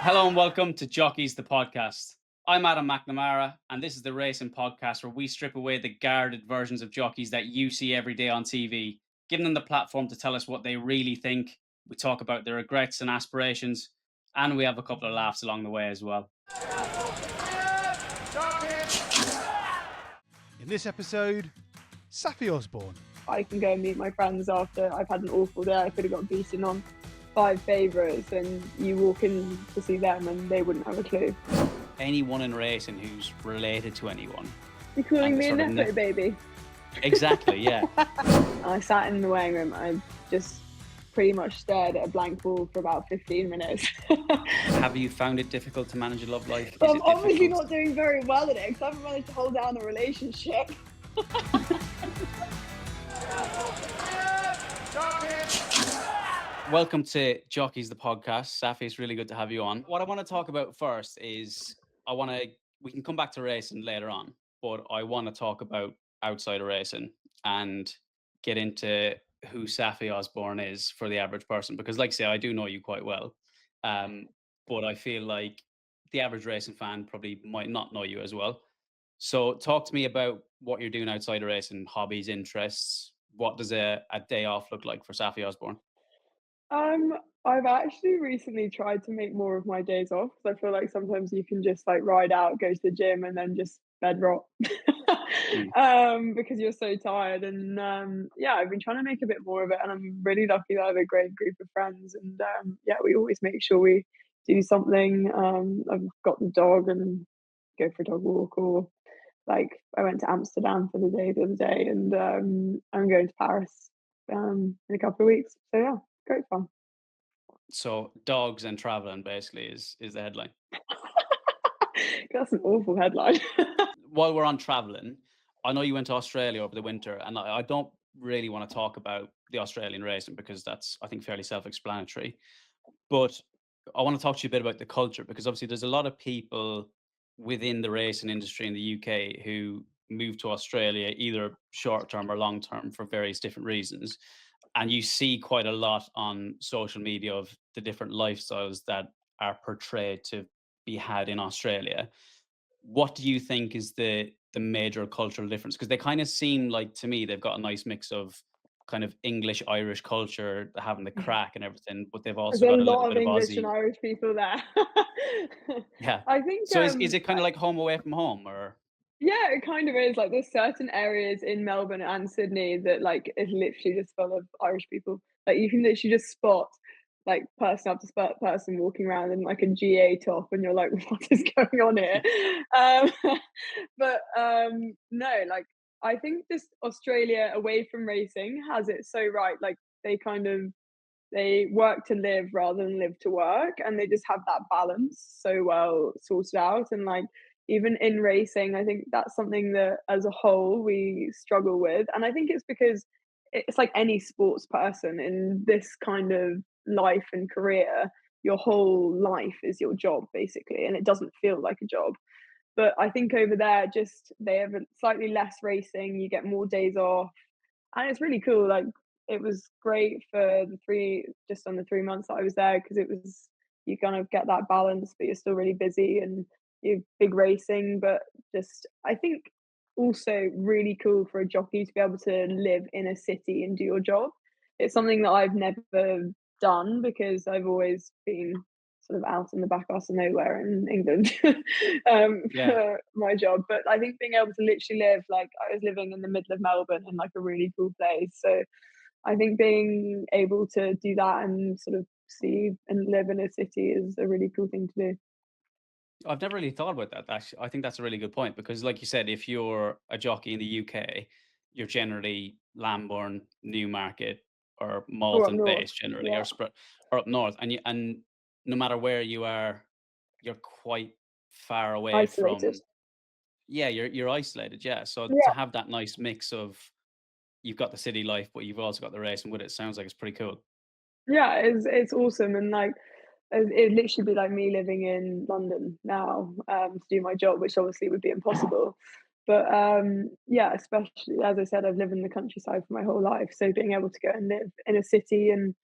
Hello and welcome to Jockeys the podcast. I'm Adam McNamara, and this is the racing podcast where we strip away the guarded versions of jockeys that you see every day on TV, giving them the platform to tell us what they really think. We talk about their regrets and aspirations, and we have a couple of laughs along the way as well. In this episode, Saffie Osborne. I can go and meet my friends after I've had an awful day. I could have got beaten on 5 favourites, and you walk in to see them and they wouldn't have a clue. Anyone in racing who's related to anyone. You're calling And me a sort of Nepo baby? Exactly, yeah. I sat in the weighing room and I just pretty much stared at a blank wall for about 15 minutes. Have you found it difficult to manage a love life? Well, Is I'm it obviously difficult? not doing very well at it because I haven't managed to hold down a relationship. Welcome to Jockeys the podcast. Saffie, it's really good to have you on. What I want to talk about first is we can come back to racing later on, but I want to talk about outside of racing and get into who Saffie Osborne is for the average person. Because like I say, I do know you quite well. But I feel like the average racing fan probably might not know you as well. So talk to me about what you're doing outside of racing, hobbies, interests. What does a day off look like for Saffie Osborne? Um, I've actually recently tried to make more of my days off because I feel like sometimes you can just like ride out, go to the gym, and then just bed rot Mm. because you're so tired. And yeah, I've been trying to make a bit more of it, and I'm really lucky that I have a great group of friends. And yeah, we always make sure we do something. I've got the dog and go for a dog walk, or like I went to Amsterdam for the day the other day, and I'm going to Paris in a couple of weeks. So yeah, great fun. So dogs and traveling basically is the headline. That's an awful headline. While we're on traveling, I know you went to Australia over the winter, and I don't really want to talk about the Australian racing because that's, I think, fairly self-explanatory. But I want to talk to you a bit about the culture because obviously there's a lot of people within the racing industry in the UK who move to Australia either short term or long term for various different reasons. And you see quite a lot on social media of the different lifestyles that are portrayed to be had in Australia. What do you think is the major cultural difference? Because they kind of seem like, to me, they've got a nice mix of kind of English Irish culture, having the crack and everything, but they've There's also a got a little lot bit of of English and Aussie. Irish people there. Yeah. I think, So is it kind of like home away from home, or? yeah, it kind of is. Like, there's certain areas in Melbourne and Sydney that, like, is literally just full of Irish people. Like, you can literally just spot, like, person after person walking around in, like, a GA top, and you're like, "What is going on here?" Um, but, no, like, I think just Australia, away from racing, has it so right. Like, they kind of they work to live rather than live to work, and they just have that balance so well sorted out. And like, even in racing, I think that's something that as a whole we struggle with. And I think it's because it's like any sports person in this kind of life and career, your whole life is your job basically, and it doesn't feel like a job. But I think over there, just they have a slightly less racing, you get more days off, and it's really cool. Like, it was great for just on the 3 months that I was there, because it was, you kind of get that balance, but you're still really busy and you're big racing. But just, I think also really cool for a jockey to be able to live in a city and do your job. It's something that I've never done because I've always been sort of out in the back arse of nowhere in England Yeah. for my job. But I think being able to literally live, like, I was living in the middle of Melbourne in like a really cool place. So I think being able to do that and sort of see and live in a city is a really cool thing to do. I've never really thought about that. Actually, I think that's a really good point because, like you said, if you're a jockey in the UK, you're generally Lambourne, Newmarket, or Or up Malton north. based generally, Yeah. or up north, and no matter where you are, you're quite far away Isolated. from. Yeah, you're isolated. Yeah, so to Yeah. have that nice mix of you've got the city life, but you've also got the racing with it, sounds like it's pretty cool. Yeah, it's awesome. And like, it'd literally be like me living in London now, to do my job, which obviously would be impossible. But yeah, especially as I said, I've lived in the countryside for my whole life. So being able to go and live in a city and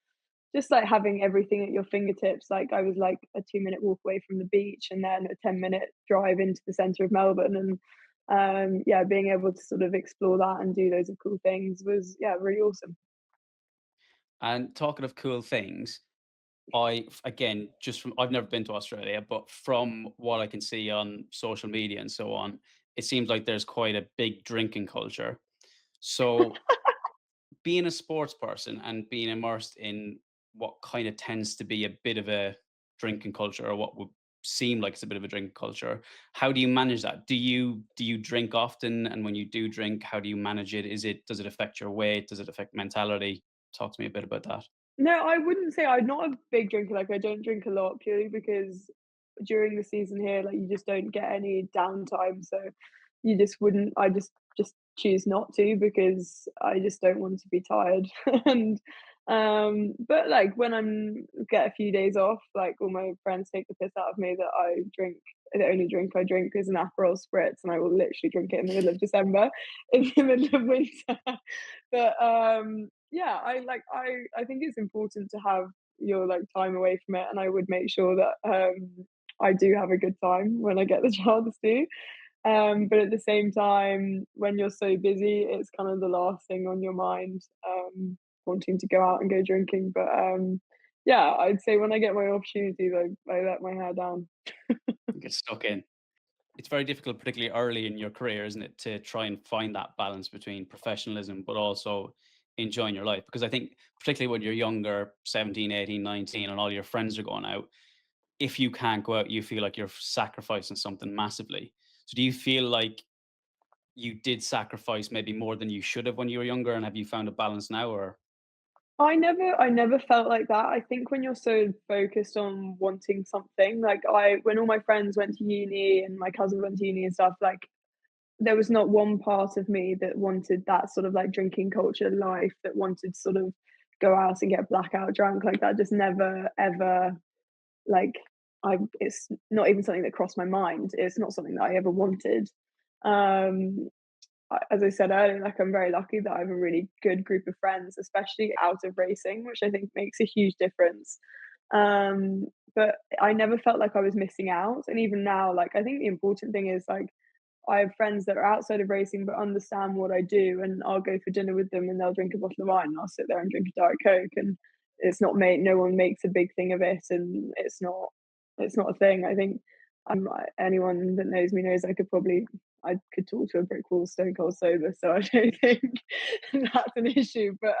just like having everything at your fingertips. Like I was like a 2-minute walk away from the beach and then a 10-minute drive into the centre of Melbourne. And yeah, being able to sort of explore that and do loads of cool things was, yeah, really awesome. And talking of cool things, again, just from I've never been to Australia, but from what I can see on social media and so on, it seems like there's quite a big drinking culture. So being a sports person and being immersed in what kind of tends to be a bit of a drinking culture, or what would seem like it's a bit of a drinking culture, how do you manage that? Do you drink often? And when you do drink, how do you manage it? Does it affect your weight? Does it affect mentality? Talk to me a bit about that. No, I wouldn't say I'm not a big drinker. Like I don't drink a lot purely because during the season here, like you just don't get any downtime. So you just wouldn't. I just choose not to because I just don't want to be tired. And but like when I'm get a few days off, like all my friends take the piss out of me that I drink. The only drink I drink is an Aperol spritz, and I will literally drink it in the middle of December, in the middle of winter. But yeah, I think it's important to have your like time away from it, and I would make sure that I do have a good time when I get the chance to. But at the same time, when you're so busy, it's kind of the last thing on your mind, wanting to go out and go drinking. But yeah, I'd say when I get my opportunities, I let my hair down. Get stuck in. It's very difficult, particularly early in your career, isn't it, to try and find that balance between professionalism but also enjoying your life? Because I think, particularly when you're younger, 17, 18, 19, and all your friends are going out, if you can't go out, you feel like you're sacrificing something massively. So do you feel like you did sacrifice maybe more than you should have when you were younger? And have you found a balance now? Or I never felt like that. I think when you're so focused on wanting something, like when all my friends went to uni and my cousin went to uni and stuff, like there was not one part of me that wanted that sort of like drinking culture life, that wanted to sort of go out and get blackout drunk. Like that just never ever, like, it's not even something that crossed my mind. It's not something that I ever wanted. Um as I said earlier, like I'm very lucky that I have a really good group of friends, especially out of racing, which I think makes a huge difference. Um, but I never felt like I was missing out. And even now, like I think the important thing is like I have friends that are outside of racing but understand what I do, and I'll go for dinner with them and they'll drink a bottle of wine and I'll sit there and drink a Diet Coke, and it's not made no one makes a big thing of it, and it's not a thing. I think anyone that knows me knows I could talk to a brick wall stone cold sober, so I don't think that's an issue. But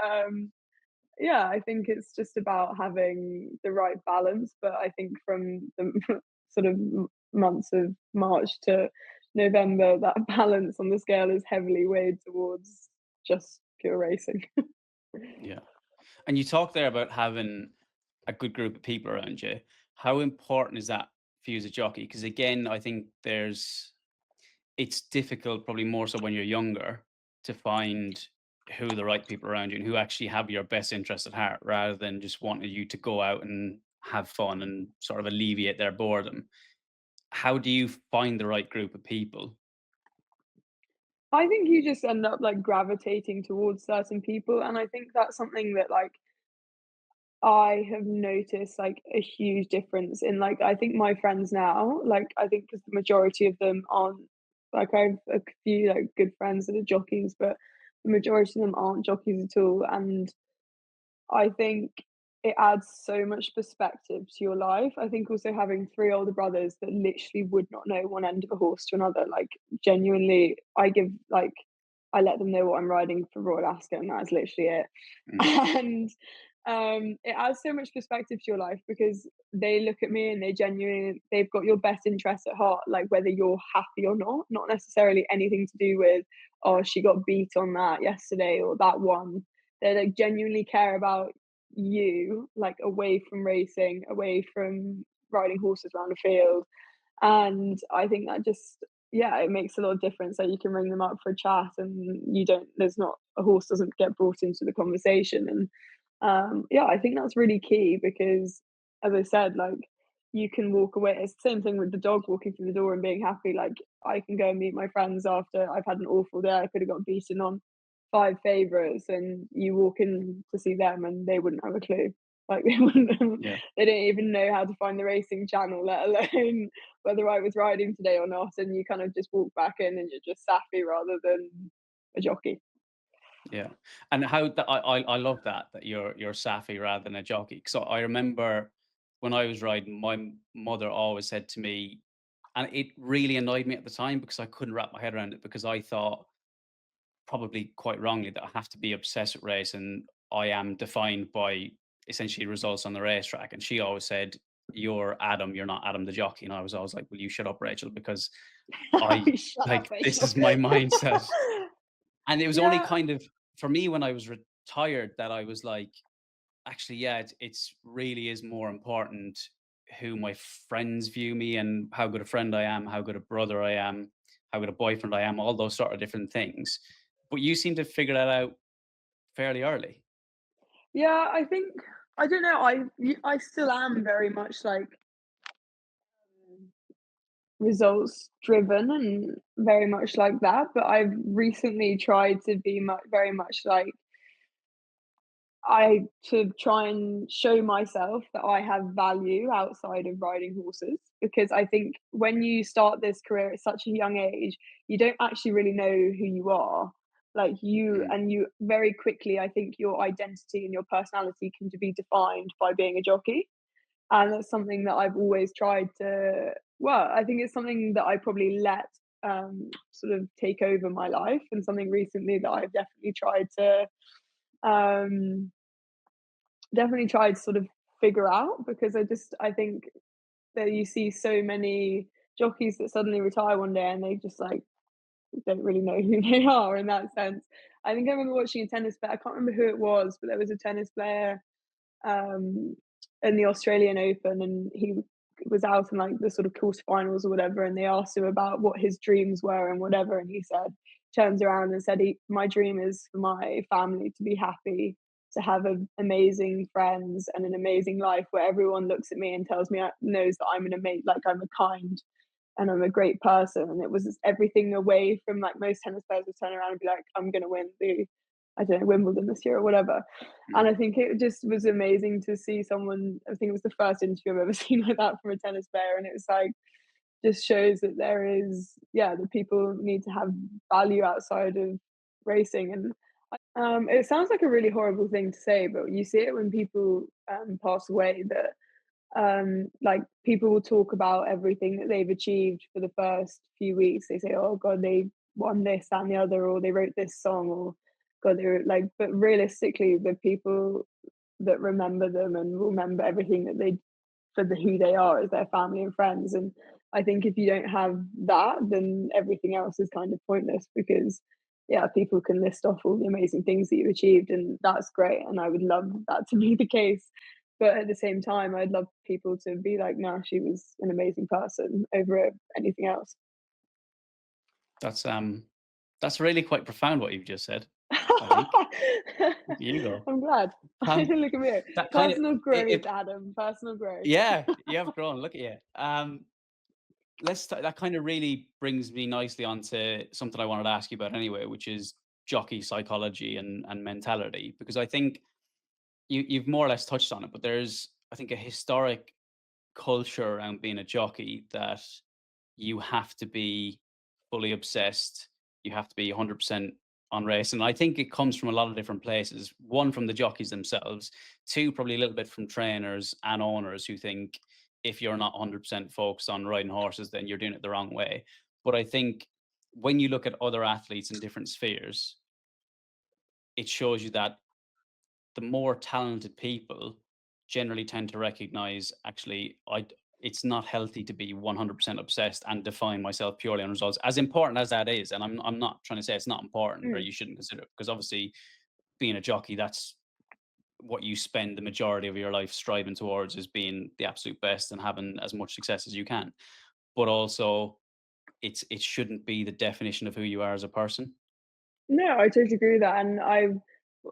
yeah, I think it's just about having the right balance. But I think from the sort of months of March to November, that balance on the scale is heavily weighed towards just pure racing. yeah. And you talk there about having a good group of people around you. How important is that for you as a jockey? Because again, I think it's difficult, probably more so when you're younger, to find who the right people around you and who actually have your best interest at heart, rather than just wanting you to go out and have fun and sort of alleviate their boredom. How do you find the right group of people? I think you just end up like gravitating towards certain people, and I think that's something that like I have noticed like a huge difference in like I think my friends now, like I think because the majority of them aren't, like I have a few like good friends that are jockeys, but the majority of them aren't jockeys at all. And I think it adds so much perspective to your life. I think also having three older brothers that literally would not know one end of a horse to another, like genuinely, I let them know what I'm riding for Royal Ascot, and that's literally it. Mm, And it adds so much perspective to your life because they look at me and they've got your best interest at heart, like whether you're happy or not necessarily anything to do with, oh, she got beat on that yesterday or that one. They like genuinely care about you, like away from racing, away from riding horses around a field. And I think that just, yeah, it makes a lot of difference that you can ring them up for a chat and there's not, a horse doesn't get brought into the conversation. And yeah, I think that's really key because, as I said, like you can walk away. It's the same thing with the dog walking through the door and being happy. Like I can go and meet my friends after I've had an awful day. I could have got beaten on five favourites, and you walk in to see them and they wouldn't have a clue. Like Yeah. they don't even know how to find the racing channel, let alone whether I was riding today or not. And you kind of just walk back in and you're just Saffie rather than a jockey. Yeah, and how that I love that you're Saffy rather than a jockey. So I remember when I was riding, my mother always said to me, and it really annoyed me at the time because I couldn't wrap my head around it because I thought, probably quite wrongly, that I have to be obsessed with racing. I am defined by essentially results on the racetrack, and she always said, "You're Adam, you're not Adam the jockey." And I was always like, "Will you shut up, Rachel?" Because I Shut up, like this Rachel. is my mindset. And it was only Yeah, kind of for me when I was retired that I was like, actually, yeah, it's really is more important who my friends view me and how good a friend I am, how good a brother I am, how good a boyfriend I am, all those sort of different things. But you seem to figure that out fairly early. yeah. I think I don't know. I still am very much like results driven and very much like that. But I've recently tried to be very much like to try and show myself that I have value outside of riding horses, because I think when you start this career at such a young age, you don't actually really know who you are. Like Mm. you very quickly, I think your identity and your personality can be defined by being a jockey. And that's something that I've always tried to, well, I think it's something that I probably let sort of take over my life, and something recently that I've um definitely tried to sort of figure out, because I think that you see so many jockeys that suddenly retire one day and they just like don't really know who they are in that sense. I think I remember watching a tennis player, I can't remember who it was, but there was a tennis player um in the Australian Open, and he was out in like the sort of quarterfinals or whatever, and they asked him about what his dreams were and whatever, and he said, turns around and said, my dream is for my family to be happy, to have amazing friends and an amazing life where everyone looks at me and tells me, knows that I'm an amazing, like I'm a kind and I'm a great person. And it was everything away from like most tennis players would turn around and be like, I'm going to win the, I don't know, Wimbledon this year or whatever. And Mm. I think it just was amazing to see someone, I think it was the first interview I've ever seen like that from a tennis player. And it was like, just shows that there is, yeah, that people need to have value outside of racing. And it sounds like a really horrible thing to say, but you see it when people pass away, that like people will talk about everything that they've achieved for the first few weeks. They say, oh god, they won this, that and the other, or they wrote this song, or god, they were like, but realistically the people that remember them and remember everything that they, for who they are, as their family and friends. And I think if you don't have that, then everything else is kind of pointless, because yeah, people can list off all the amazing things that you've achieved, and that's great, and I would love that to be the case. But at the same time, I'd love people to be like, no, she was an amazing person over anything else. That's that's really quite profound what you've just said. I think. You go. I'm glad. Um, Look at me. that kind of Personal growth, it, Adam. Personal growth. yeah, you have grown. Look at you. That kind of really brings me nicely onto something I wanted to ask you about anyway, which is jockey psychology and mentality, because I think you've more or less touched on it, but there's, I think, a historic culture around being a jockey that you have to be fully obsessed. You have to be 100% on race. And I think it comes from a lot of different places. One, from the jockeys themselves. Two, probably a little bit from trainers and owners who think if you're not 100% focused on riding horses, then you're doing it the wrong way. But I think when you look at other athletes in different spheres, it shows you that the more talented people generally tend to recognize, actually, it's not healthy to be 100% obsessed and define myself purely on results, as important as that is. And I'm not trying to say it's not important or Mm. you shouldn't consider it, because obviously being a jockey, that's what you spend the majority of your life striving towards, is being the absolute best and having as much success as you can. But also, it shouldn't be the definition of who you are as a person. No, I totally agree with that, and I've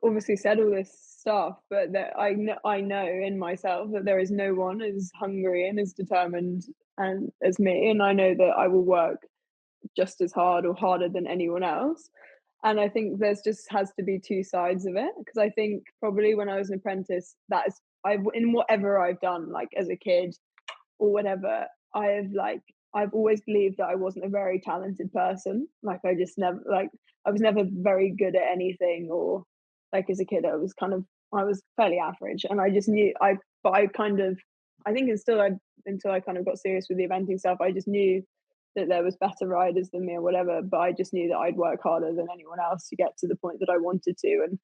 obviously said all this stuff, but that I know in myself that there is no one as hungry and as determined and as me, and I know that I will work just as hard or harder than anyone else. And I think there's just has to be two sides of it, because I think probably when I was an apprentice, that is in whatever I've done, like as a kid or whatever, I've always believed that I wasn't a very talented person. Like I just never like I was never very good at anything, or like as a kid I was fairly average, and I just knew but I kind of I think until I kind of got serious with the eventing stuff, I just knew that there was better riders than me or whatever, but I just knew that I'd work harder than anyone else to get to the point that I wanted to. And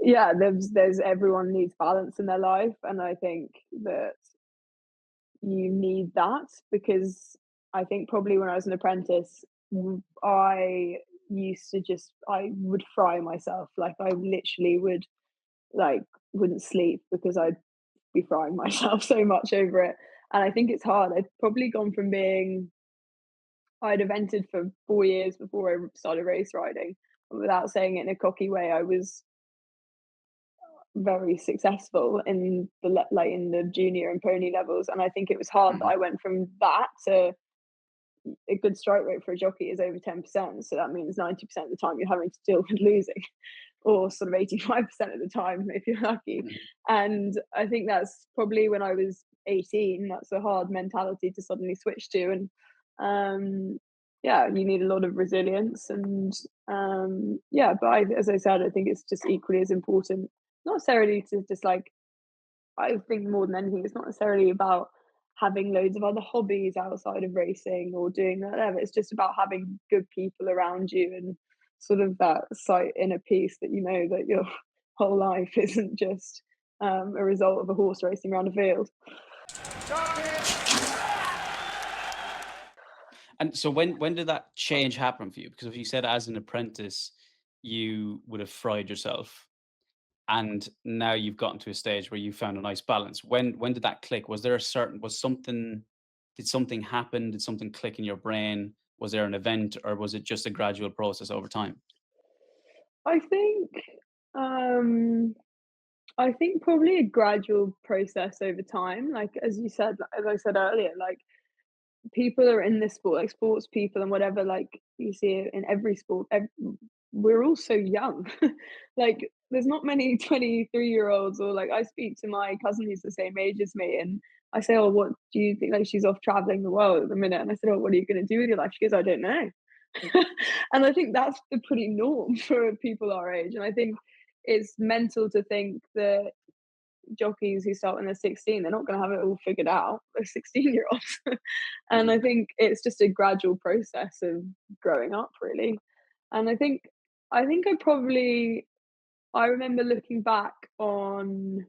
yeah, there's everyone needs balance in their life, and I think that you need that, because I think probably when I was an apprentice, I I would fry myself. Like I literally would like wouldn't sleep because I'd be frying myself so much over it. And I think it's hard. I'd have entered for 4 years before I started race riding. And without saying it in a cocky way, I was very successful in in the junior and pony levels. And I think it was hard that Mhm. I went from that to a good strike rate for a jockey is over 10%. So that means 90% of the time you're having to deal with losing, or sort of 85% of the time if you're lucky. Mhm. And I think that's probably when I was 18, that's a hard mentality to suddenly switch to. And yeah, you need a lot of resilience. And yeah, but as I said, I think it's just equally as important, not necessarily to just like, I think more than anything, it's not necessarily about having loads of other hobbies outside of racing or doing whatever. It's just about having good people around you, and sort of that sight inner peace that you know that your whole life isn't just a result of a horse racing around a field. And so when did that change happen for you? Because if you said as an apprentice, you would have fried yourself, and now you've gotten to a stage where you found a nice balance. When did that click? Was there a certain was something did something happen? Did something click in your brain? Was there an event, or was it just a gradual process over time? I think um I think probably a gradual process over time. Like as you said, as I said earlier, like people are in this sport, like sports people and whatever, like you see it in every sport. We're all so young. Like there's not many 23-year-olds, or like I speak to my cousin who's the same age as me, and I say, oh, what do you think? Like she's off traveling the world at the minute. And I said, oh, what are you going to do with your life? She goes, I don't know. And I think that's the pretty norm for people our age. And I think it's mental to think that jockeys who start when they're 16, they're not going to have it all figured out. They're 16-year-olds. And I Mhm. think it's just a gradual process of growing up, really. And I remember looking back on,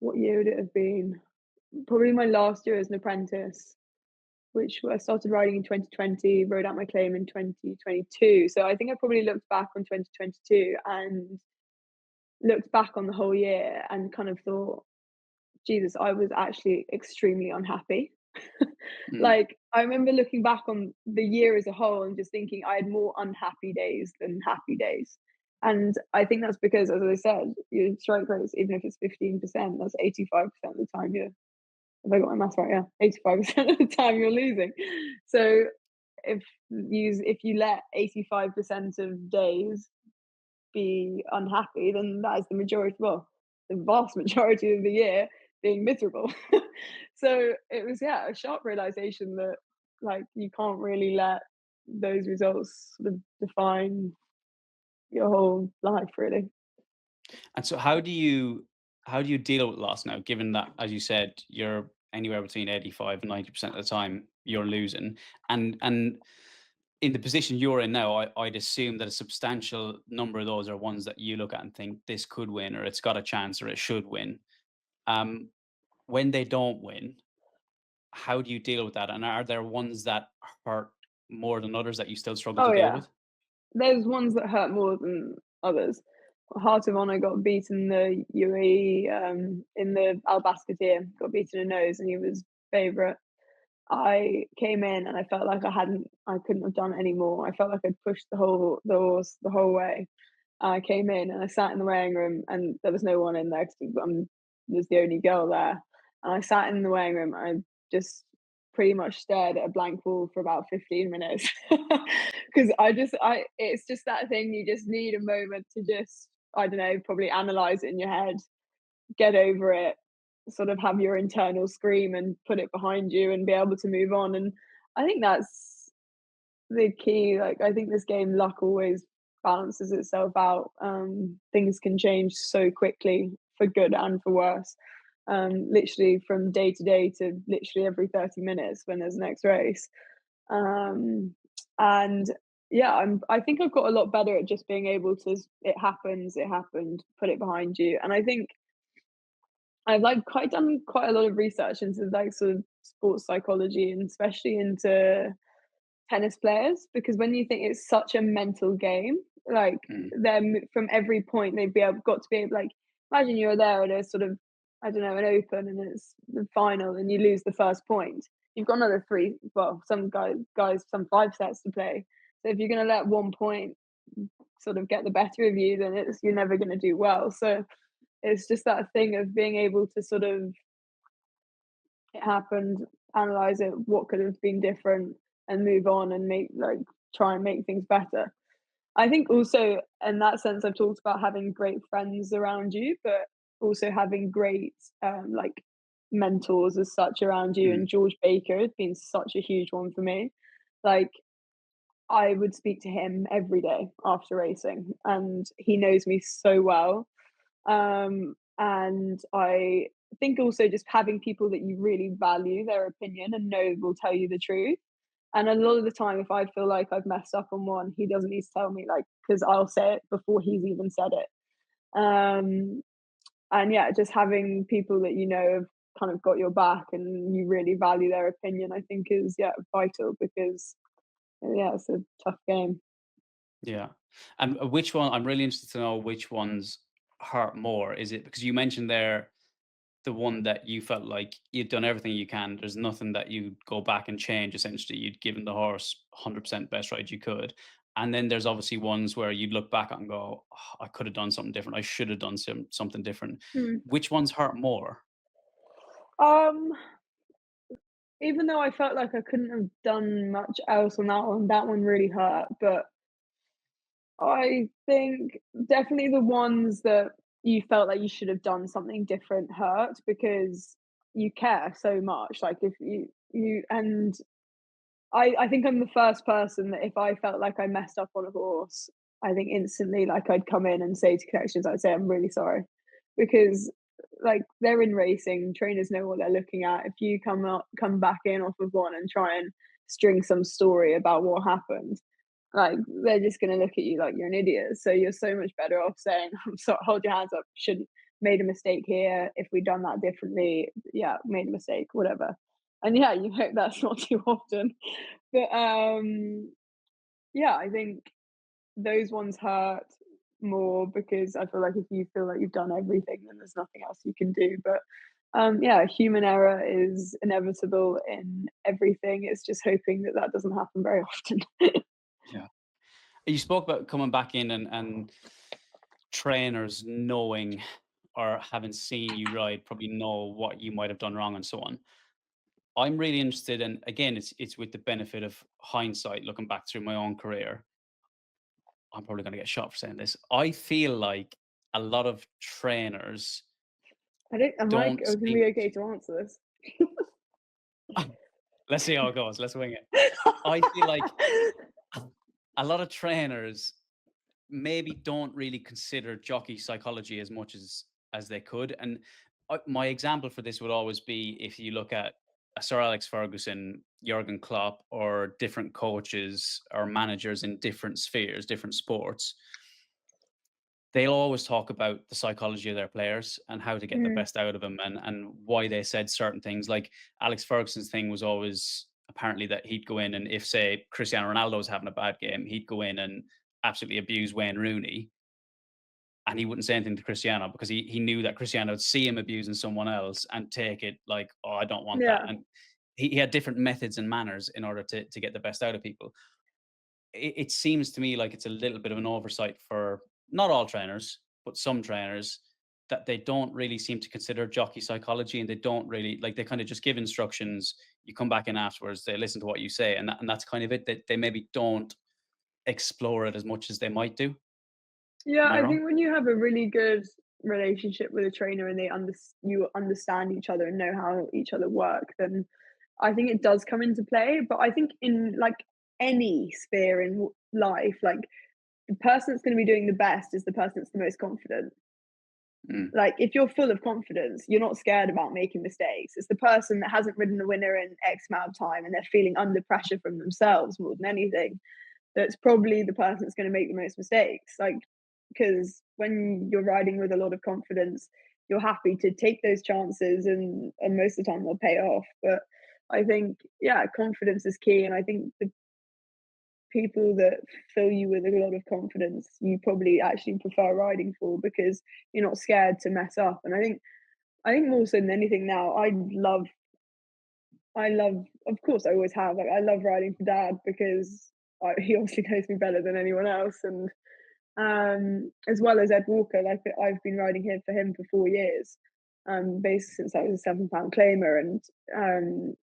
what year would it have been? Probably my last year as an apprentice, which I started riding in 2020, rode out my claim in 2022. So I think I probably looked back on 2022 and looked back on the whole year and kind of thought, Jesus, I was actually extremely unhappy. Mhm. Like, I remember looking back on the year as a whole and just thinking I had more unhappy days than happy days. And I think that's because, as I said, your strike rates, even if it's 15%, that's 85% of the time you're, have I got my maths right? Yeah, 85% of the time you're losing. So if you let 85% of days be unhappy, then that is the majority, well, the vast majority of the year being miserable. So it was, yeah, a sharp realization that like you can't really let those results sort of define your whole life, really. And so how do you deal with loss now, given that, as you said, you're anywhere between 85 and 90% of the time you're losing, and in the position you're in now, I'd assume that a substantial number of those are ones that you look at and think this could win, or it's got a chance, or it should win. Um, when they don't win, how do you deal with that? And are there ones that hurt more than others that you still struggle to Oh deal yeah, with? there's ones that hurt more than others. Heart of Honor got beaten the UAE in the Al Bascatia, got beaten in nose, and he was favourite. I came in and I felt like I couldn't have done any more. I felt like I'd pushed the horse the whole way. I came in and I sat in the weighing room, and there was no one in there because I was the only girl there. And I sat in the weighing room and I just pretty much stared at a blank wall for about 15 minutes. Because it's just that thing, you just need a moment to just, I don't know, probably analyze it in your head. get over it, sort of have your internal scream and put it behind you and be able to move on. And I think that's the key. Like, I think this game, luck always balances itself out. Things can change so quickly for good and for worse. Literally from day to day to literally every 30 minutes when there's next race. And yeah, I think I've got a lot better at just being able to, it happens, it happened, put it behind you. And I think I've like quite done quite a lot of research into like sort of sports psychology and especially into tennis players, because when you think it's such a mental game, like Mm. them from every point they've got to be able, like, imagine you're there at a sort of, I don't know, an open and it's the final and you lose the first point. You've got another three, well, some guys some 5 sets to play. So if you're going to let 1 point sort of get the better of you, then you're never going to do well. So it's just that thing of being able to sort of, it happened, analyze it, what could have been different, and move on and try and make things better. I think also in that sense, I've talked about having great friends around you, but also having great like mentors as such around you. Mm. And George Baker has been such a huge one for me. Like, I would speak to him every day after racing, and he knows me so well. And I think also just having people that you really value their opinion and know will tell you the truth. And a lot of the time, if I feel like I've messed up on one, he doesn't need to tell me, like, because I'll say it before he's even said it. And yeah, just having people that you know have kind of got your back and you really value their opinion, I think is, yeah, vital, because yeah, it's a tough game. Yeah. And which one, I'm really interested to know which ones hurt more. Is it because you mentioned there the one that you felt like you'd done everything you can, there's nothing that you'd go back and change, essentially, you'd given the horse 100% best ride you could. And then there's obviously ones where you'd look back and go, "Oh, I could have done something different. I should have done something different." Hmm. Which ones hurt more? Um, Even though I felt like I couldn't have done much else on that one really hurt. But I think definitely the ones that you felt like you should have done something different hurt, because you care so much. Like, if you and I think I'm the first person that if I felt like I messed up on a horse, I think instantly, like, I'd come in and say to connections, I'd say, I'm really sorry. Because like, they're in racing, trainers know what they're looking at. If you come back in off of one and try and string some story about what happened, like, they're just gonna look at you like you're an idiot. So you're so much better off saying, I'm sorry, hold your hands up, shouldn't, made a mistake here. If we'd done that differently, yeah, made a mistake, whatever. And yeah, you hope that's not too often. But yeah, I think those ones hurt more, because I feel like if you feel like you've done everything, then there's nothing else you can do. But yeah, human error is inevitable in everything. It's just hoping that that doesn't happen very often. Yeah. You spoke about coming back in and trainers knowing or having seen you ride probably know what you might have done wrong and so on. I'm really interested, and again, it's with the benefit of hindsight, looking back through my own career. I'm probably going to get shot for saying this. I feel like a lot of trainers I don't. Am I don't going to seem. be okay to answer this? Let's see how it goes. Let's wing it. I feel like a lot of trainers maybe don't really consider jockey psychology as much as they could. And my example for this would always be if you look at a Sir Alex Ferguson, Jurgen Klopp, or different coaches or managers in different spheres, different sports. They'll always talk about the psychology of their players and how to get the Mm, best out of them, and why they said certain things. Like Alex Ferguson's thing was always apparently that he'd go in and if, say, Cristiano Ronaldo was having a bad game, he'd go in and absolutely abuse Wayne Rooney, and he wouldn't say anything to Cristiano because he knew that Cristiano would see him abusing someone else and take it like, oh, I don't want that. yeah. And he had different methods and manners in order to get the best out of people. It seems to me like it's a little bit of an oversight for not all trainers, but some trainers, that they don't really seem to consider jockey psychology, and they don't really, like, they kind of just give instructions. You come back in afterwards, they listen to what you say, and that's kind of it. They maybe don't explore it as much as they might do. Yeah, Am I I wrong? think when you have a really good relationship with a trainer and you understand each other and know how each other work, then I think it does come into play. But I think in like any sphere in life, like the person that's going to be doing the best is the person that's the most confident. Mm. Like if you're full of confidence, you're not scared about making mistakes. It's the person that hasn't ridden the winner in X amount of time and they're feeling under pressure from themselves more than anything. That's probably the person that's going to make the most mistakes. Like, because when you're riding with a lot of confidence, you're happy to take those chances, and most of the time they'll pay off. But I think, yeah, confidence is key. And I think the people that fill you with a lot of confidence, you probably actually prefer riding for because you're not scared to mess up. And I think more so than anything now, I love, of course, I always have. Like, I love riding for Dad because he obviously knows me better than anyone else, and as well as Ed Walker. Like, I've been riding here for him for 4 years, basically since I was a £7 claimer, and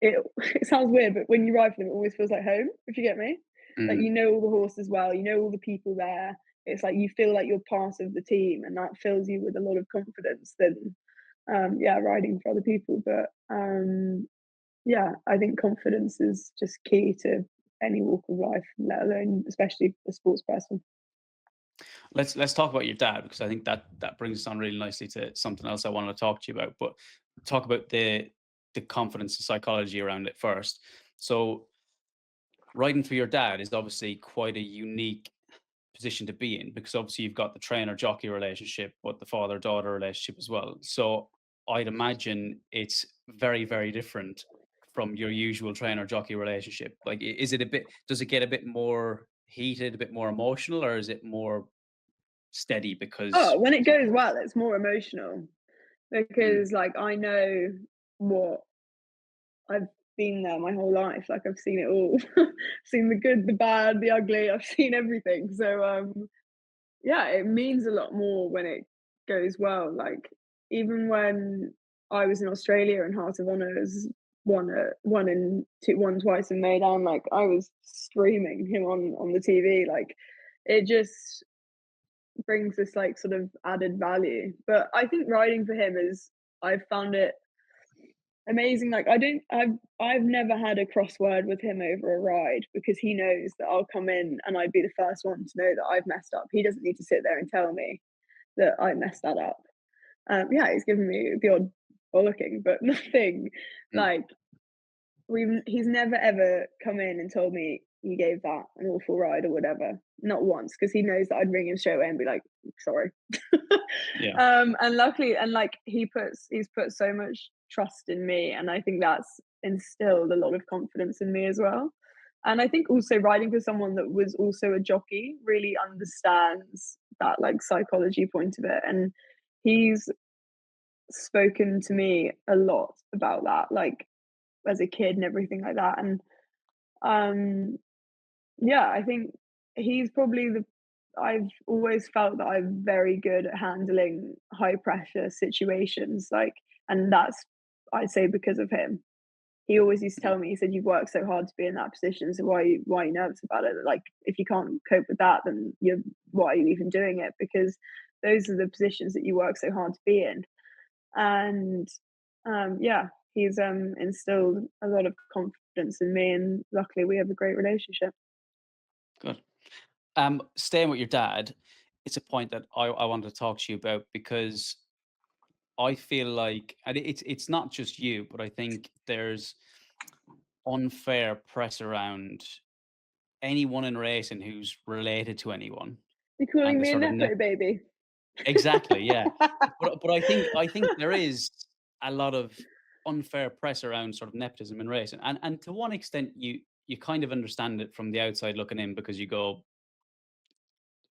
it it sounds weird, but when you ride for them, it always feels like home. If you get me, like Mm. you know all the horses well, you know all the people there. It's like you feel like you're part of the team, and that fills you with a lot of confidence. Than yeah, riding for other people, but yeah, I think confidence is just key to any walk of life, let alone especially a sports person. Let's talk about your dad, because I think that brings us on really nicely to something else I wanted to talk to you about. But talk about the confidence and psychology around it first. So riding for your dad is obviously quite a unique position to be in, because obviously you've got the trainer jockey relationship, but the father daughter relationship as well. So I'd imagine it's very, very different from your usual trainer jockey relationship. Like, is it a bit, does it get a bit more heated, a bit more emotional, or is it more steady Oh, because when it it's your goes father? well, it's more emotional Mm. because, like, I know what I've been there my whole life. Like, I've seen it all. Seen the good, the bad, the ugly. I've seen everything. So, yeah, it means a lot more when it goes well. Like, even when I was in Australia and Heart of Honours won twice in Maidan, like I was screaming him on the TV. Like, it just brings this like sort of added value. But I think riding for him is, I've found it amazing. Like, I've never had a crossword with him over a ride because he knows that I'll come in and I'd be the first one to know that I've messed up. He doesn't need to sit there and tell me that I messed that up. Yeah, he's given me the odd bollocking, but nothing Mm. like he's never ever come in and told me you gave that an awful ride or whatever. Not once, because he knows that I'd ring him straight away and be like, sorry. Yeah. And luckily, and like he's put so much trust in me, and I think that's instilled a lot of confidence in me as well. And I think also riding for someone that was also a jockey really understands that like psychology point of it, and he's spoken to me a lot about that, like as a kid and everything like that. And um yeah, I think he's probably the I've always felt that I'm very good at handling high pressure situations, like, and that's, I'd say, because of him. He always used to Mm. tell me, he said, "You've worked so hard to be in that position, so why are you nervous about it? Like, if you can't cope with that, then you're why are you even doing it? Because those are the positions that you work so hard to be in." And yeah, he's instilled a lot of confidence in me, and luckily we have a great relationship. Good. Staying with your dad, it's a point that I wanted to talk to you about, because I feel like, and it's not just you, but I think there's unfair press around anyone in racing who's related to anyone, You're and calling the me a sort of nepo baby? exactly, yeah. But I think there is a lot of unfair press around sort of nepotism in racing, and to one extent you kind of understand it from the outside looking in, because you go,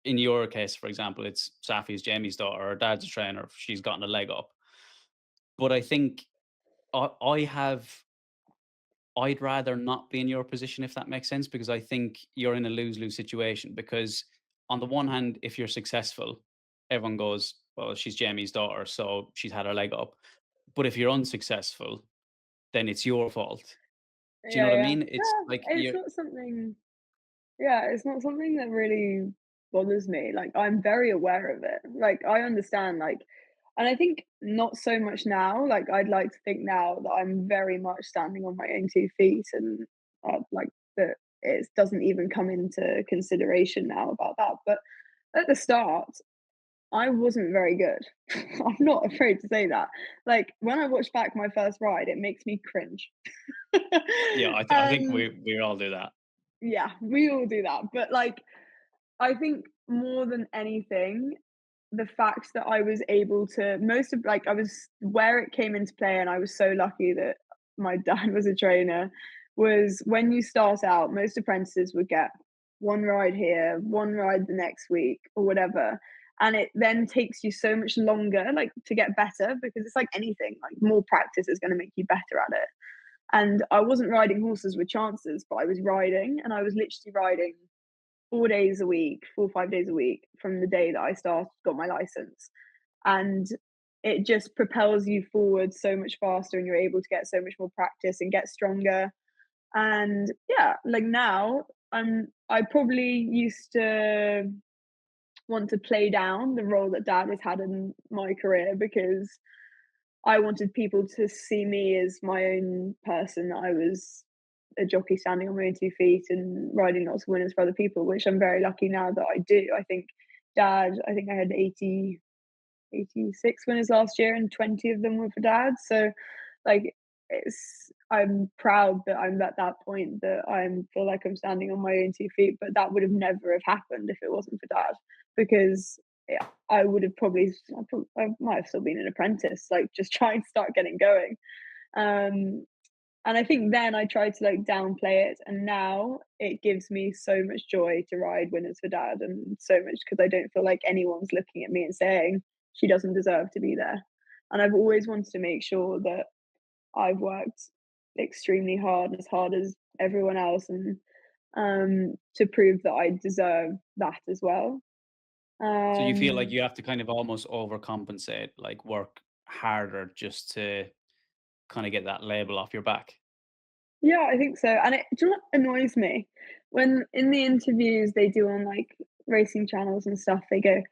in your case, for example, it's Saffie's Jamie's daughter, her dad's a trainer, she's gotten a leg up. But I think I have I'd rather not be in your position, if that makes sense, because I think you're in a lose-lose situation. Because on the one hand, if you're successful, everyone goes, well, she's Jamie's daughter, so she's had her leg up. But if you're unsuccessful, then it's your fault. Do you know Yeah, what I yeah. mean? It's like Yeah, it's you're not something, yeah, it's not something that really bothers me. Like, I'm very aware of it. Like, I understand, like, and I think not so much now. Like, I'd like to think now that I'm very much standing on my own 2 feet, and like that it doesn't even come into consideration now about that. But at the start, I wasn't very good. I'm not afraid to say that. Like, when I watch back my first ride, it makes me cringe. Yeah, I think um, we all do that. yeah, we all do that. But like, I think more than anything, the fact that I was able to most of like I was where it came into play, and I was so lucky that my dad was a trainer, was when you start out, most apprentices would get one ride here, one ride the next week, or whatever. And it then takes you so much longer, like, to get better, because it's like anything, like, more practice is going to make you better at it. And I wasn't riding horses with chances, but I was riding, and I was literally riding 4 days a week, 4 or 5 days a week from the day that I got my license. And it just propels you forward so much faster, and you're able to get so much more practice and get stronger. And yeah, like now I probably used to want to play down the role that dad has had in my career, because I wanted people to see me as my own person. I was a jockey standing on my own 2 feet and riding lots of winners for other people, which I'm very lucky now that I do. I think I had 86 winners last year, and 20 of them were for dad. So, like, I'm proud that I'm at that point, that I feel like I'm standing on my own 2 feet, but that would have never have happened if it wasn't for dad, because yeah, I would have I might have still been an apprentice, like, just trying to start getting going. Um, and I think then I tried to, like, downplay it, and now it gives me so much joy to ride winners for dad, and so much, because I don't feel like anyone's looking at me and saying she doesn't deserve to be there. And I've always wanted to make sure that I've worked extremely hard, as hard as everyone else, and to prove that I deserve that as well. So you feel like Um, you have to kind of almost overcompensate, like work harder just to kind of get that label off your back. Yeah, I think so. And do you know what annoys me? When in the interviews they do on, like, racing channels and stuff, they go,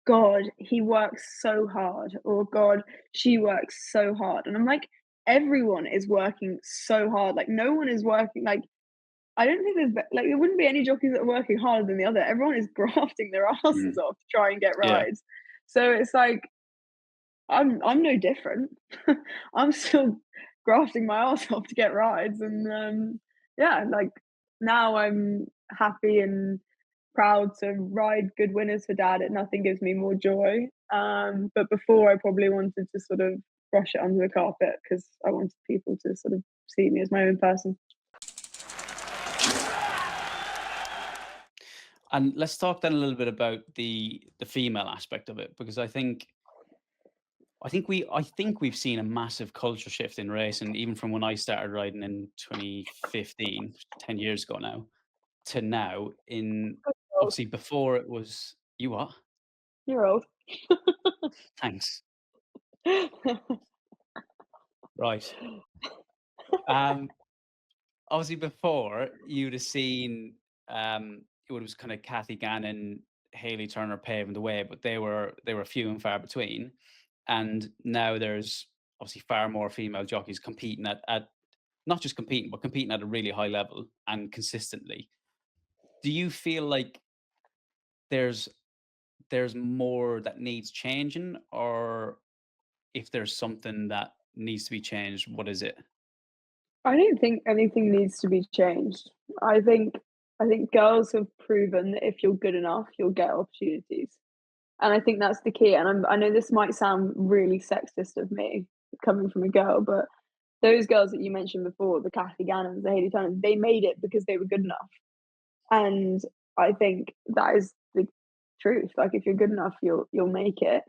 God, he works so hard, or God, she works so hard. And I'm like, everyone is working so hard. Like, no one is working, like, I don't think like, there wouldn't be any jockeys that are working harder than the other. Everyone is grafting their asses Mm. off to try and get Yeah. rides. So it's like, I'm no different. I'm still grafting my ass off to get rides, and yeah, like, now I'm happy and proud to ride good winners for dad. It Nothing gives me more joy. But before, I probably wanted to sort of brush it under the carpet, because I wanted people to sort of see me as my own person. And let's talk then a little bit about the female aspect of it, because I think we've seen a massive culture shift in racing, even from when I started riding in 2015, 10 years ago now, to now. In Old. obviously before it was you what? You're old. Thanks. Right. Um Obviously before you'd have seen it was kind of Kathy Gannon, Haley Turner paving the way, but they were few and far between. And now there's obviously far more female jockeys competing at not just competing, but competing at a really high level and consistently. Do you feel like there's there's more that needs changing, or if there's something that needs to be changed, what is it? I don't think anything needs to be changed. I think I think girls have proven that if you're good enough, you'll get opportunities. And I think that's the key. And I know this might sound really sexist of me coming from a girl, but those girls that you mentioned before, the Kathy Gannons, the Hayley Turners, they made it because they were good enough. And I think that is the truth. Like, if you're good enough, you'll make it.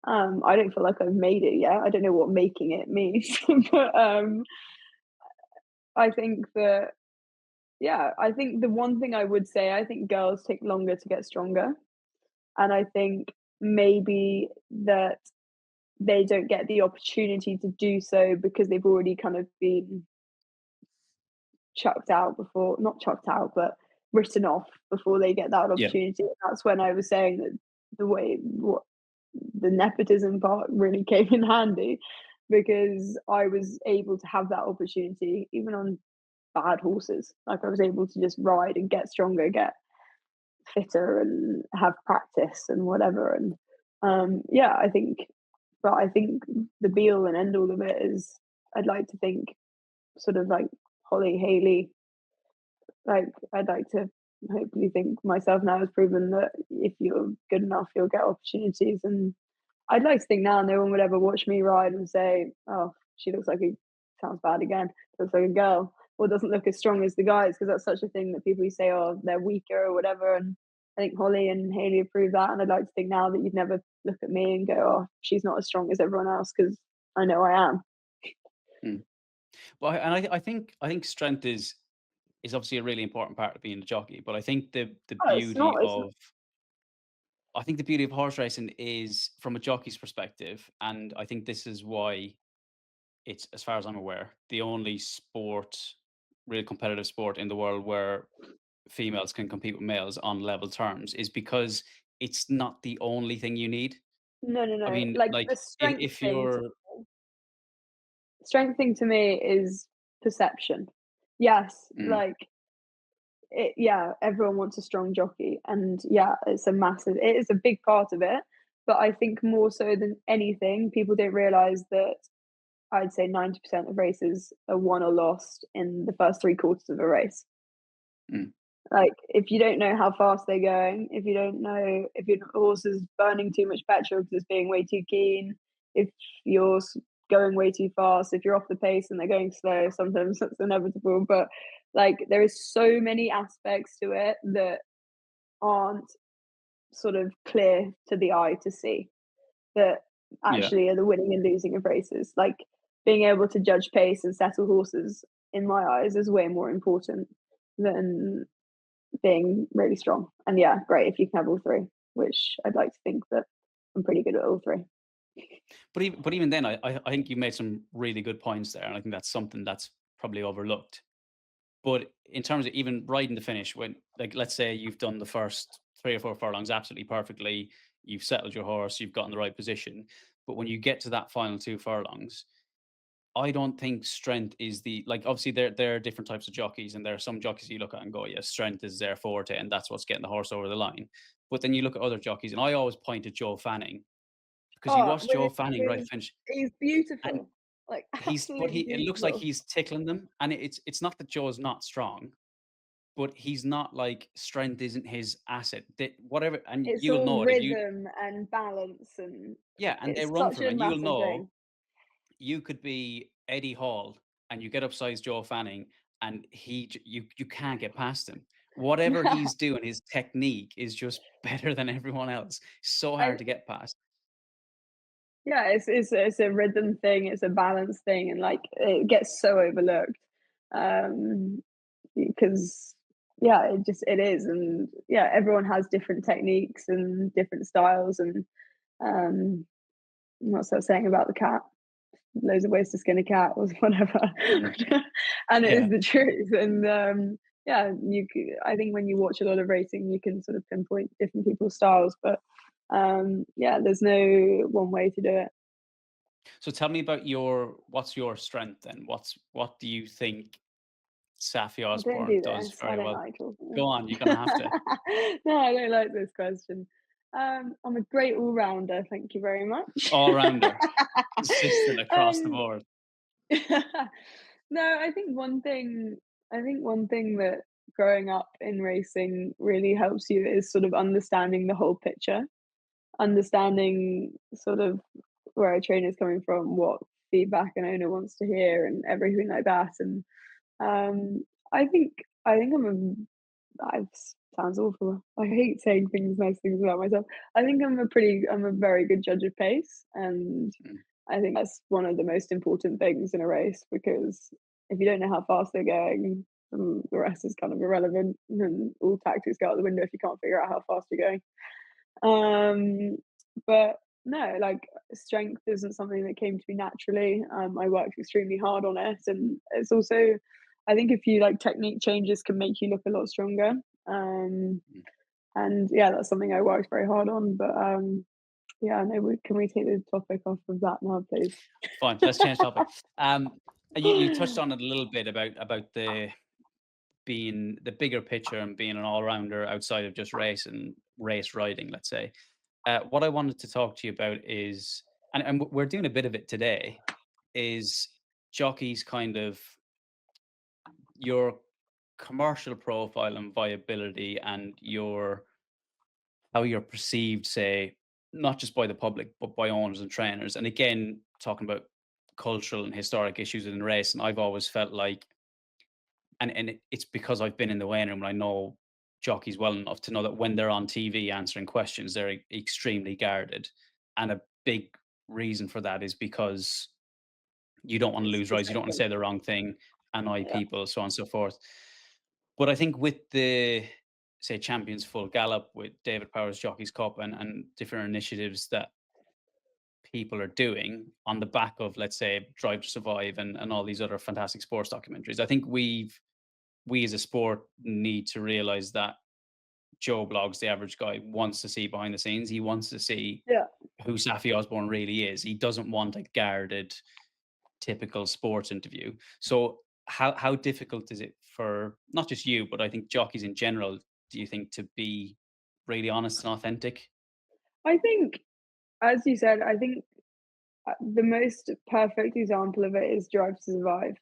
I don't feel like I've made it yet. I don't know what making it means, but I think that yeah, I think the one thing I would say, I think girls take longer to get stronger. And I think maybe that they don't get the opportunity to do so because they've already kind of been chucked out before, not chucked out, but written off before they get that Yeah. opportunity. That's when I was saying that what the nepotism part really came in handy, because I was able to have that opportunity even on bad horses. Like, I was able to just ride and get stronger, get fitter, and have practice and whatever. And yeah, I think the be all and end all of it is, I'd like to think, sort of like Holly Haley. Like, I'd like to hopefully think myself now has proven that if you're good enough, you'll get opportunities. And I'd like to think now no one would ever watch me ride and say, "Oh, she looks like a," sounds bad again, "looks like a girl," or doesn't look as strong as the guys," because that's such a thing that people say, "Oh, they're weaker," or whatever. And I think Holly and Haley have proved that. And I'd like to think now that you'd never look at me and go, "Oh, she's not as strong as everyone else," because I know I am. Mm. Well, I think strength is obviously a really important part of being a jockey. But I think the Oh, it's beauty not. It's not. of I think the beauty of horse racing is from a jockey's perspective, and I think this is why it's, as far as I'm aware, the only sport, real competitive sport in the world where females can compete with males on level terms, is because it's not the only thing you need. No, no, I no. mean, Like, like the strength if thing you're, strength thing to me is perception. Yes, mm, like, yeah, everyone wants a strong jockey, and yeah, it is a big part of it. But I think more so than anything, people don't realize that I'd say 90% of races are won or lost in the first three quarters of a race. mm, Like, if you don't know how fast they're going, if you don't know if your horse is burning too much petrol because it's being way too keen, if you're going way too fast, if you're off the pace and they're going slow, sometimes that's inevitable. But like, there is so many aspects to it that aren't sort of clear to the eye to see, that yeah. actually are the winning and losing of races. Like, being able to judge pace and settle horses, in my eyes, is way more important than being really strong. And yeah, great if you can have all three, which I'd like to think that I'm pretty good at all three. But even then, I think you made some really good points there, and I think that's something that's probably overlooked. But in terms of even riding the finish, when, like, let's say you've done the first 3 or 4 furlongs absolutely perfectly, you've settled your horse, you've got in the right position. But when you get to that final 2 furlongs, I don't think strength is the, like, obviously there are different types of jockeys, and there are some jockeys you look at and go, yeah, strength is their forte, and that's what's getting the horse over the line. But then you look at other jockeys, and I always point to Joe Fanning, because you Oh, watch Joe Fanning ride a finish, he's and beautiful. Like, he absolutely it looks like beautiful. he's tickling them, and it's not that Joe's not strong, but he's not, like, strength isn't his asset. That whatever, and It's you'll all know it if you, rhythm and balance, and yeah, and they it's run such for him, a and you'll massive know thing. you could be Eddie Hall and you get upsized Joe Fanning, and you can't get past him. Whatever he's doing, his technique is just better than everyone else. So hard I to get past. Yeah, it's a rhythm thing, it's a balance thing, and like, it gets so overlooked. Because yeah, it is. And yeah, everyone has different techniques and different styles. And um what's that saying about the cat? Loads of ways to skin a cat, or whatever. Mm, And it is yeah. the truth. And yeah, I think when you watch a lot of racing, you can sort of pinpoint different people's styles. But yeah, there's no one way to do it. So tell me about what's your strength then? What do you think Saffie Don't Osborne do does this. I very don't well? like talking. Go on, you're gonna have to. No, I don't like this question. I'm a great all-rounder, thank you very much. All rounder, consistent across the um, board. no, I think one thing that growing up in racing really helps you is sort of understanding the whole picture, understanding sort of where a trainer's coming from, what feedback an owner wants to hear, and everything like that. And um, I think I sounds awful. I hate saying nice things about myself. I think I'm a very good judge of pace, and Mm, I think that's one of the most important things in a race, because if you don't know how fast they're going, the rest is kind of irrelevant, and all tactics go out the window if you can't figure out how fast you're going. Um, but no, like, strength isn't something that came to me naturally. I worked extremely hard on it, and it's also, I think, a few like technique changes can make you look a lot stronger. Mm. And yeah, that's something I worked very hard on. But yeah, no, can we take the topic off of that now, please? Fine, let's change topic. You touched on it a little bit about the being the bigger picture and being an all-rounder outside of just race riding, let's say. What I wanted to talk to you about is, and we're doing a bit of it today, is jockeys kind of your commercial profile and viability and your how you're perceived, say, not just by the public, but by owners and trainers. And again, talking about cultural and historic issues in race, and I've always felt like, it's because I've been in the weighing room and I know jockeys well enough to know that when they're on TV answering questions, they're extremely guarded. And a big reason for that is because you don't want to It's lose rights, you don't want to protected. say the wrong thing, annoy Yeah. people, so on and so forth. But I think with the, say, Champions Full Gallop, with David Power's Jockeys Cup and different initiatives that people are doing on the back of, let's say, Drive to Survive and all these other fantastic sports documentaries, I think we as a sport need to realize that Joe Blogs, the average guy, wants to see behind the scenes. He wants to see Yeah. who Saffie Osborne really is. He doesn't want a guarded, typical sports interview. So how difficult is it for not just you, but I think jockeys in general, do you think, to be really honest and authentic? I think, as you said, I think the most perfect example of it is Drive to Survive.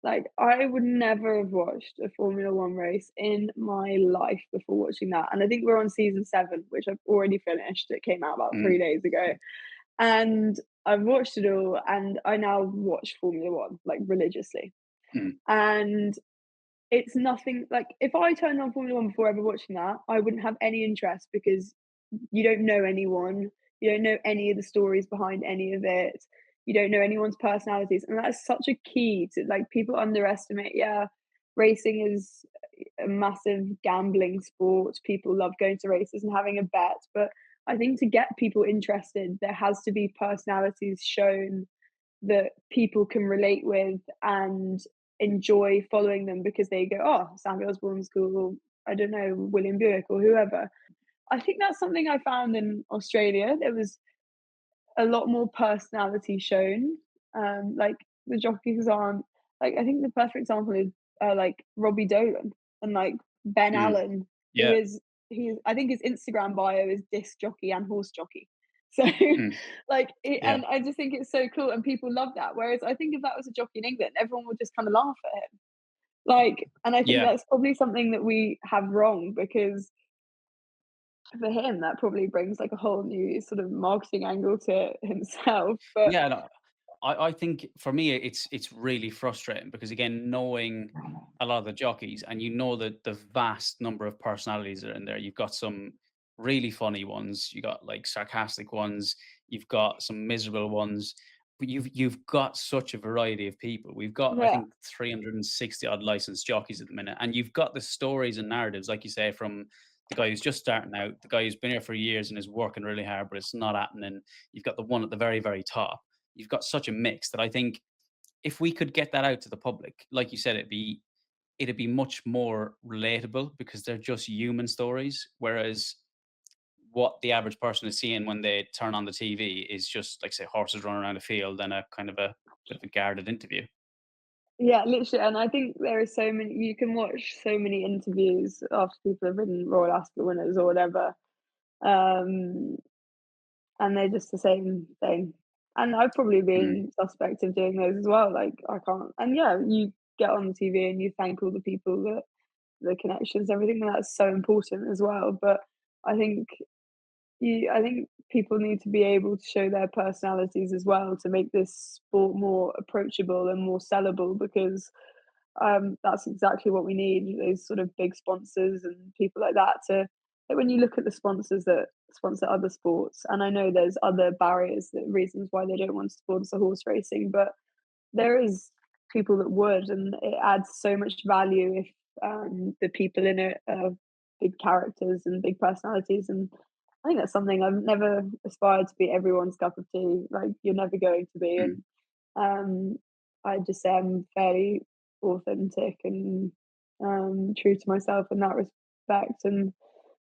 Like, I would never have watched a Formula One race in my life before watching that. And I think we're on season 7, which I've already finished. It came out about 3 Mm, days ago. And I've watched it all, and I now watch Formula One, like, religiously. mm, And it's nothing like, if I turned on Formula One before ever watching that, I wouldn't have any interest because you don't know anyone, you don't know any of the stories behind any of it, you don't know anyone's personalities, and that's such a key to, like, people underestimate. Yeah, racing is a massive gambling sport. People love going to races and having a bet, but I think to get people interested, there has to be personalities shown that people can relate with and enjoy following them because they go, oh, Samuel Osborne's cool, or I don't know, William Buick or whoever. I think that's something I found in Australia. There was a lot more personality shown. Like, the jockeys aren't, like, I think the perfect example is like Robbie Dolan and like Ben mm. Allen, who Yeah. is he's I think his Instagram bio is disc jockey and horse jockey. So Mm, like yeah. and I just think it's so cool and people love that. Whereas I think if that was a jockey in England, everyone would just kind of laugh at him. Like, and I think Yeah. that's probably something that we have wrong because for him, that probably brings like a whole new sort of marketing angle to himself. But Yeah. No, I think for me it's really frustrating because again, knowing a lot of the jockeys and you know that the vast number of personalities that are in there. You've got some really funny ones, you got like sarcastic ones, you've got some miserable ones, but you've got such a variety of people. We've got I yeah, think 360 odd licensed jockeys at the minute, and you've got the stories and narratives, like you say, from the guy who's just starting out, the guy who's been here for years and is working really hard, but it's not happening. You've got the one at the very, very top. You've got such a mix that I think if we could get that out to the public, like you said, it'd be much more relatable because they're just human stories. Whereas what the average person is seeing when they turn on the TV is just like say horses running around a field and a kind of a bit of a guarded interview. yeah, literally. And I think there are so many, you can watch so many interviews after people have been Royal Ascot winners or whatever. Um, and they're just the same thing. And I've probably Mm, been suspect of doing those as well. Like, I can't, and yeah, you get on the TV and you thank all the people that the connections, everything, and that's so important as well. But I think I think people need to be able to show their personalities as well to make this sport more approachable and more sellable because that's exactly what we need, those sort of big sponsors and people like that to, like, when you look at the sponsors that sponsor other sports, and I know there's other barriers, that reasons why they don't want to sponsor horse racing, but there is people that would, and it adds so much value if the people in it are big characters and big personalities. And I think that's something I've never aspired to be everyone's cup of tea. Like, you're never going to be. mm. And I just say I'm fairly authentic and true to myself in that respect. respect. And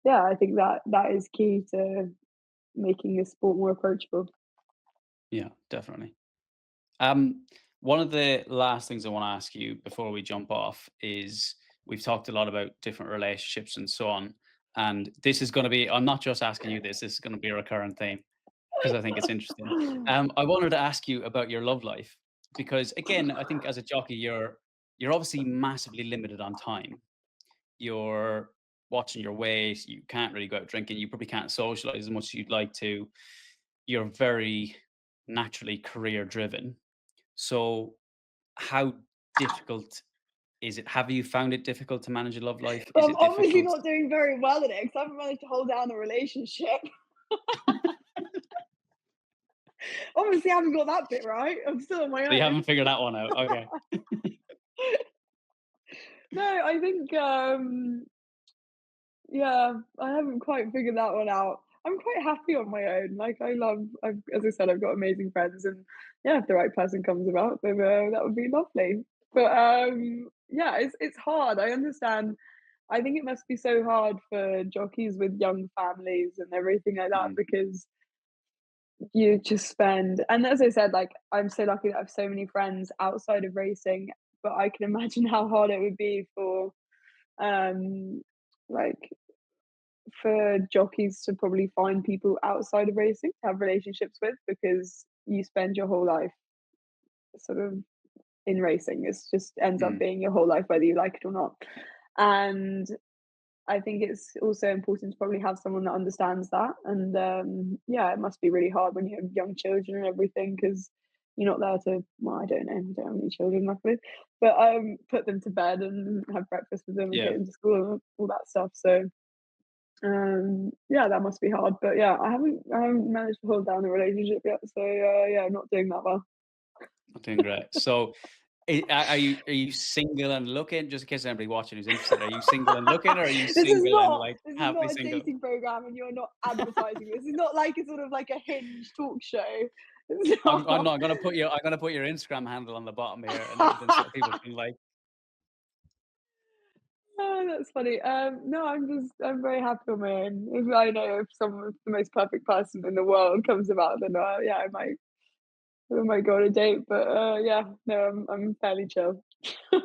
yeah, I think that is key to making this sport more approachable. Yeah, definitely. Um, One of the last things I want to ask you before we jump off is we've talked a lot about different relationships and so on. And this is going to be, I'm not just asking you this is going to be a recurrent theme because I think it's interesting. I wanted to ask you about your love life because, again, I think as a jockey, you're obviously massively limited on time. You're watching your weight. You can't really go out drinking. You probably can't socialize as much as you'd like to. You're very naturally career driven. So, how difficult is it? Have you found it difficult to manage a love life? But Is I'm it obviously difficult? not doing very well in it because I haven't managed to hold down a relationship. Obviously, I haven't got that bit right. I'm still on my So you own. haven't figured that one out. Okay. No, I think yeah, I haven't quite figured that one out. I'm quite happy on my own. Like as I said, I've got amazing friends, and yeah, if the right person comes about, then that would be lovely. But yeah, it's hard. I understand. I think it must be so hard for jockeys with young families and everything like that Mm, because you just spend. And as I said, like I'm so lucky that I have so many friends outside of racing, but I can imagine how hard it would be for um like for jockeys to probably find people outside of racing to have relationships with because you spend your whole life sort of in racing. It's just ends up mm, being your whole life whether you like it or not. And I think it's also important to probably have someone that understands that. And yeah, it must be really hard when you have young children and everything because you're not there to, well, I don't know, I don't have any children, luckily, but put them to bed and have breakfast with them and yeah. take them to school and all that stuff. So yeah, that must be hard. But yeah, I haven't managed to hold down a relationship yet. So yeah, I'm not doing that well. Not doing great. So, are you single and looking? Just in case anybody watching who's interested, are you single and looking, or are you This is single and not like this is happily not a single? dating program, and you're not advertising this. It's not like a sort of like a Hinge talk show. It's I'm not. not gonna put your I'm gonna put your Instagram handle on the bottom here and everything so people can like. Oh, that's funny. No, I'm very happy on my own. If I know if someone, if the most perfect person in the world comes about, then yeah, I might go on a date. But yeah, no, I'm fairly chill. Fair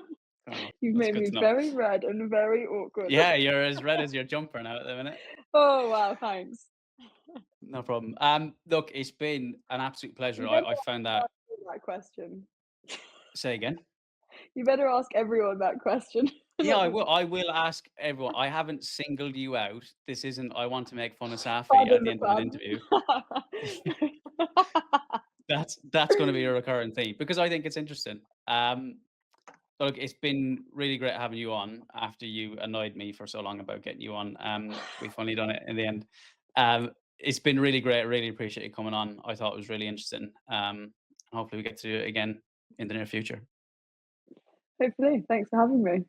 enough. You've That's made good me to know. very red and very awkward. Yeah, you're as red as your jumper now at the minute. Oh wow, thanks. No problem. Look, it's been an absolute pleasure. You I, better I found that. ask everyone that question. Say again. You better ask everyone that question. Yeah, Not I just will. I will ask everyone. I haven't singled you out. This isn't. I want to make fun of Saffie at pardon the the end of an pun. interview. That's going to be a recurrent theme because I think it's interesting. Look, it's been really great having you on after you annoyed me for so long about getting you on. We finally done it in the end. It's been really great. Really appreciate you coming on. I thought it was really interesting. Hopefully we get to do it again in the near future. Hopefully. Thanks for having me.